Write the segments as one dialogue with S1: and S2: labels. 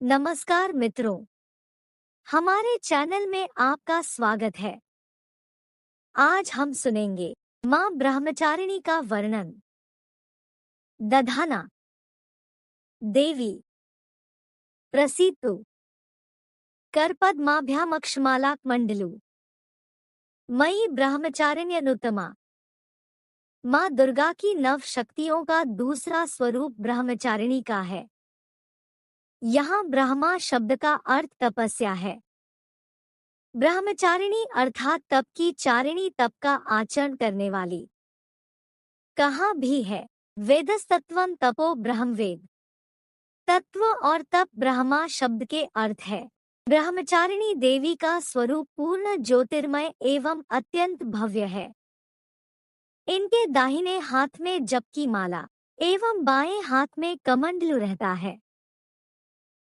S1: नमस्कार मित्रों, हमारे चैनल में आपका स्वागत है। आज हम सुनेंगे माँ ब्रह्मचारिणी का वर्णन। दधाना देवी प्रसीतु करपद्माभ्यामक्षमालाक मंडलू मयि ब्रह्मचारिण्यनुत्तमा। माँ दुर्गा की नव शक्तियों का दूसरा स्वरूप ब्रह्मचारिणी का है। यहाँ ब्रह्मा शब्द का अर्थ तपस्या है। ब्रह्मचारिणी अर्थात तप की चारिणी, तप का आचरण करने वाली। कहाँ भी है वेदस्तत्वम तपो ब्रह्मवेद। तत्व और तप ब्रह्मा शब्द के अर्थ है। ब्रह्मचारिणी देवी का स्वरूप पूर्ण ज्योतिर्मय एवं अत्यंत भव्य है। इनके दाहिने हाथ में जप की माला एवं बाएं हाथ में कमंडलू रहता है।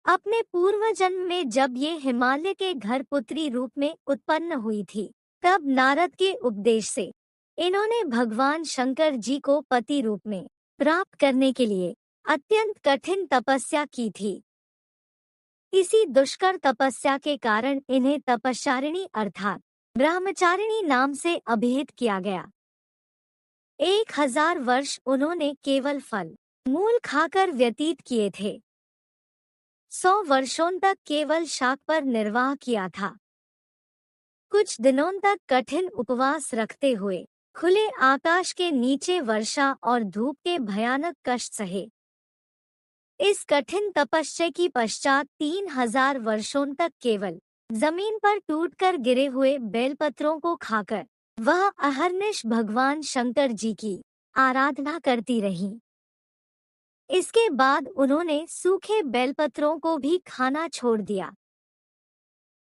S1: अपने पूर्व जन्म में जब ये हिमालय के घर पुत्री रूप में उत्पन्न हुई थी, तब नारद के उपदेश से इन्होंने भगवान शंकर जी को पति रूप में प्राप्त करने के लिए अत्यंत कठिन तपस्या की थी। इसी दुष्कर तपस्या के कारण इन्हें तपश्चारिणी अर्थात ब्रह्मचारिणी नाम से अभिहित किया गया। 1000 वर्ष उन्होंने केवल फल मूल खाकर व्यतीत किए थे। 100 वर्षों तक केवल शाक पर निर्वाह किया था। कुछ दिनों तक कठिन उपवास रखते हुए खुले आकाश के नीचे वर्षा और धूप के भयानक कष्ट सहे। इस कठिन तपस्या की पश्चात 3000 वर्षों तक केवल जमीन पर टूटकर गिरे हुए बेलपत्रों को खाकर वह अहर्निश भगवान शंकर जी की आराधना करती रही। इसके बाद उन्होंने सूखे बेलपत्रों को भी खाना छोड़ दिया।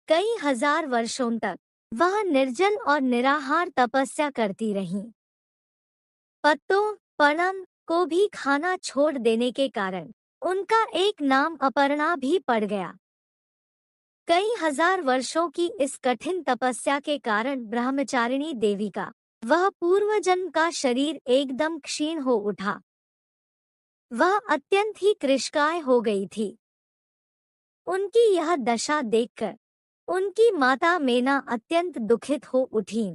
S1: कई हजार वर्षों तक वह निर्जल और निराहार तपस्या करती रहीं। पत्तों पर्णम को भी खाना छोड़ देने के कारण उनका एक नाम अपर्णा भी पड़ गया। कई हजार वर्षों की इस कठिन तपस्या के कारण ब्रह्मचारिणी देवी का वह पूर्व जन्म का शरीर एकदम क्षीण हो उठा। वह अत्यंत ही कृशकाय हो गई थी। उनकी यह दशा देखकर उनकी माता मेना अत्यंत दुखित हो उठीं।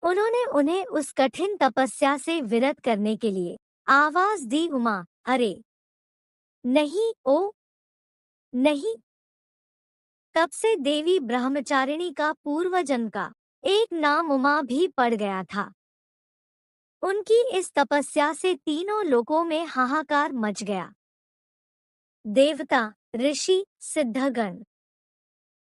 S1: उन्होंने उन्हें उस कठिन तपस्या से विरत करने के लिए आवाज दी, उमा, अरे नहीं, ओ नहीं। तब से देवी ब्रह्मचारिणी का पूर्वजन्म का एक नाम उमा भी पड़ गया था। उनकी इस तपस्या से तीनों लोकों में हाहाकार मच गया। देवता, ऋषि, सिद्धगण,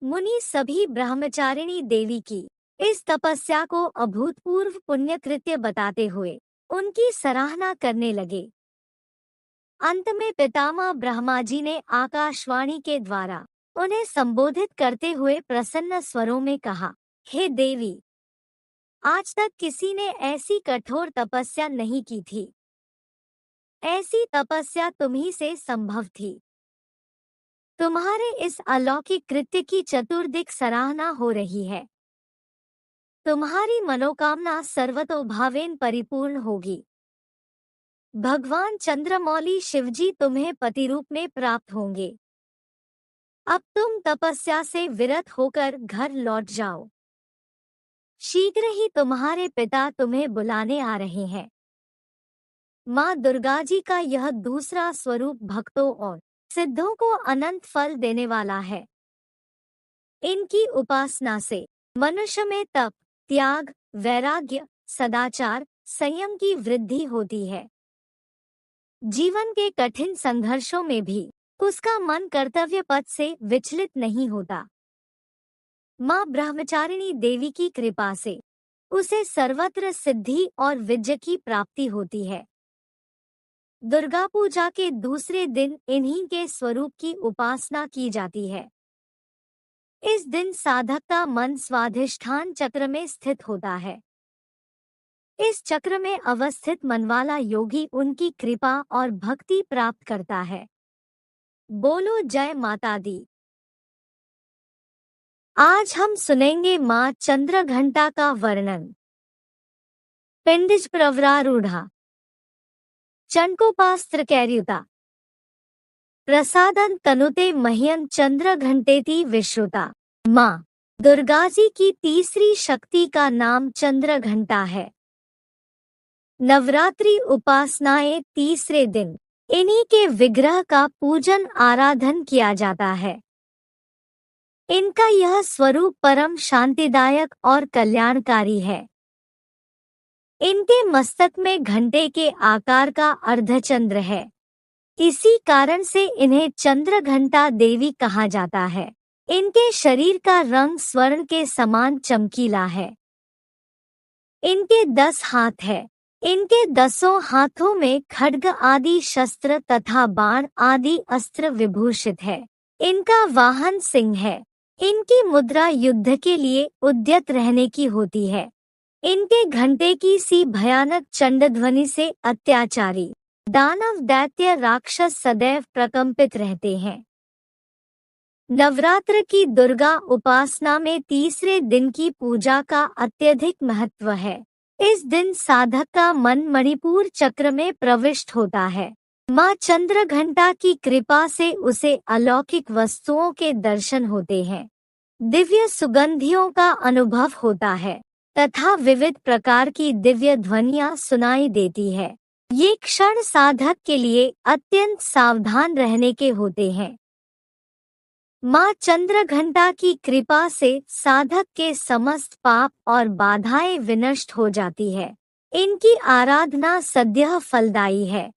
S1: मुनि सभी ब्रह्मचारिणी देवी की इस तपस्या को अभूतपूर्व पुण्यकृत्य बताते हुए उनकी सराहना करने लगे। अंत में पितामह ब्रह्मा जी ने आकाशवाणी के द्वारा उन्हें संबोधित करते हुए प्रसन्न स्वरों में कहा, हे देवी, आज तक किसी ने ऐसी कठोर तपस्या नहीं की थी। ऐसी तपस्या तुम्ही से संभव थी। तुम्हारे इस अलौकिक कृत्य की चतुर्दिक सराहना हो रही है। तुम्हारी मनोकामना सर्वतोभावेन परिपूर्ण होगी। भगवान चंद्रमौली शिवजी तुम्हें पति रूप में प्राप्त होंगे। अब तुम तपस्या से विरत होकर घर लौट जाओ। शीघ्र ही तुम्हारे पिता तुम्हें बुलाने आ रहे हैं। माँ दुर्गा जी का यह दूसरा स्वरूप भक्तों और सिद्धों को अनंत फल देने वाला है। इनकी उपासना से मनुष्य में तप, त्याग, वैराग्य, सदाचार, संयम की वृद्धि होती है। जीवन के कठिन संघर्षों में भी उसका मन कर्तव्य पथ से विचलित नहीं होता। माँ ब्रह्मचारिणी देवी की कृपा से उसे सर्वत्र सिद्धि और विजय की प्राप्ति होती है। दुर्गा पूजा के दूसरे दिन इन्हीं के स्वरूप की उपासना की जाती है। इस दिन साधक का मन स्वाधिष्ठान चक्र में स्थित होता है। इस चक्र में अवस्थित मनवाला योगी उनकी कृपा और भक्ति प्राप्त करता है। बोलो जय माता दी। आज हम सुनेंगे माँ चंद्रघंटा का वर्णन। पिंडिज प्रवरारूढ़ा चंडकोपास्त्र कैर्युता प्रसादं तनुते मह्यं चंद्र घंटेति विश्रुता। माँ दुर्गाजी की तीसरी शक्ति का नाम चंद्र घंटा है। नवरात्रि उपासनाएं तीसरे दिन इन्हीं के विग्रह का पूजन आराधन किया जाता है। इनका यह स्वरूप परम शांतिदायक और कल्याणकारी है। इनके मस्तक में घंटे के आकार का अर्धचंद्र है। इसी कारण से इन्हें चंद्र घंटा देवी कहा जाता है। इनके शरीर का रंग स्वर्ण के समान चमकीला है। इनके 10 हाथ है। इनके 10 हाथों में खड्ग आदि शस्त्र तथा बाण आदि अस्त्र विभूषित है। इनका वाहन सिंह है। इनकी मुद्रा युद्ध के लिए उद्यत रहने की होती है। इनके घंटे की सी भयानक चंडध्वनि से अत्याचारी दानव दैत्य राक्षस सदैव प्रकंपित रहते हैं। नवरात्र की दुर्गा उपासना में तीसरे दिन की पूजा का अत्यधिक महत्व है। इस दिन साधक का मन मणिपुर चक्र में प्रविष्ट होता है। माँ चंद्रघंटा की कृपा से उसे अलौकिक वस्तुओं के दर्शन होते हैं, दिव्य सुगंधियों का अनुभव होता है तथा विविध प्रकार की दिव्य ध्वनियाँ सुनाई देती है। ये क्षण साधक के लिए अत्यंत सावधान रहने के होते हैं। माँ चंद्रघंटा की कृपा से साधक के समस्त पाप और बाधाएं विनष्ट हो जाती है। इनकी आराधना सद्यः फलदायी है।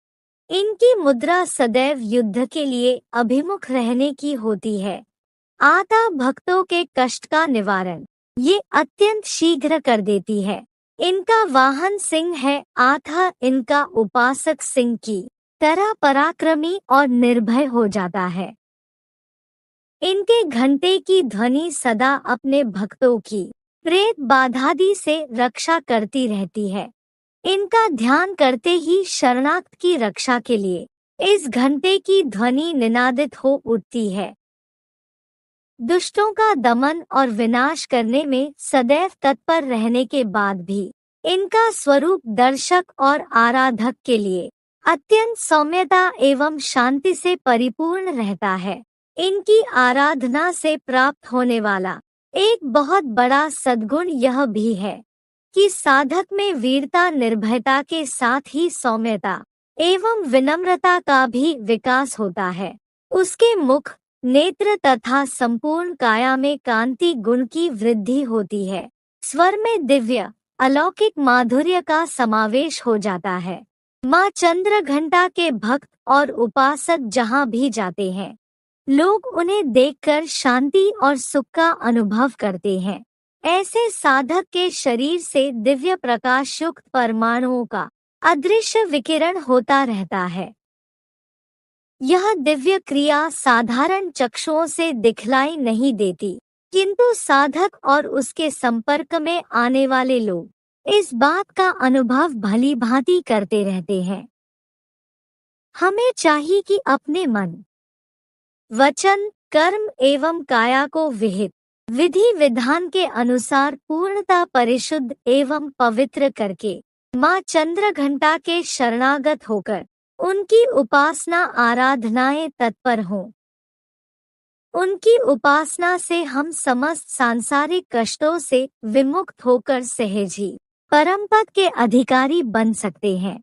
S1: इनकी मुद्रा सदैव युद्ध के लिए अभिमुख रहने की होती है। आता भक्तों के कष्ट का निवारण ये अत्यंत शीघ्र कर देती है। इनका वाहन सिंह है। आथा इनका उपासक सिंह की तरह पराक्रमी और निर्भय हो जाता है। इनके घंटे की ध्वनि सदा अपने भक्तों की प्रेत बाधादि से रक्षा करती रहती है। इनका ध्यान करते ही शरणागत की रक्षा के लिए इस घंटे की ध्वनि निनादित हो उठती है। दुष्टों का दमन और विनाश करने में सदैव तत्पर रहने के बाद भी इनका स्वरूप दर्शक और आराधक के लिए अत्यंत सौम्यता एवं शांति से परिपूर्ण रहता है। इनकी आराधना से प्राप्त होने वाला एक बहुत बड़ा सद्गुण यह भी है कि साधक में वीरता निर्भयता के साथ ही सौम्यता एवं विनम्रता का भी विकास होता है। उसके मुख, नेत्र तथा संपूर्ण काया में कांति गुण की वृद्धि होती है। स्वर में दिव्य अलौकिक माधुर्य का समावेश हो जाता है। माँ चंद्रघंटा के भक्त और उपासक जहाँ भी जाते हैं, लोग उन्हें देखकर शांति और सुख का अनुभव करते हैं। ऐसे साधक के शरीर से दिव्य प्रकाश युक्त परमाणुओं का अदृश्य विकिरण होता रहता है। यह दिव्य क्रिया साधारण चक्षुओं से दिखलाई नहीं देती, किंतु साधक और उसके संपर्क में आने वाले लोग इस बात का अनुभव भली भांति करते रहते हैं। हमें चाहिए कि अपने मन, वचन, कर्म एवं काया को विहित विधि विधान के अनुसार पूर्णतः परिशुद्ध एवं पवित्र करके माँ चंद्रघंटा के शरणागत होकर उनकी उपासना आराधनाएं तत्पर हों। उनकी उपासना से हम समस्त सांसारिक कष्टों से विमुक्त होकर सहज ही परम पद के अधिकारी बन सकते हैं।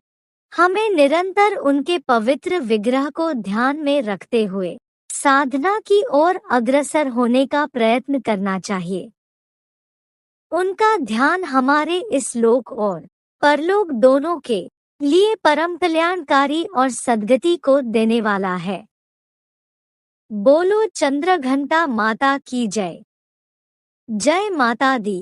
S1: हमें निरंतर उनके पवित्र विग्रह को ध्यान में रखते हुए साधना की ओर अग्रसर होने का प्रयत्न करना चाहिए। उनका ध्यान हमारे इस लोक और परलोक दोनों के लिए परम कल्याणकारी और सद्गति को देने वाला है। बोलो चंद्रघंटा माता की जय। जय माता दी।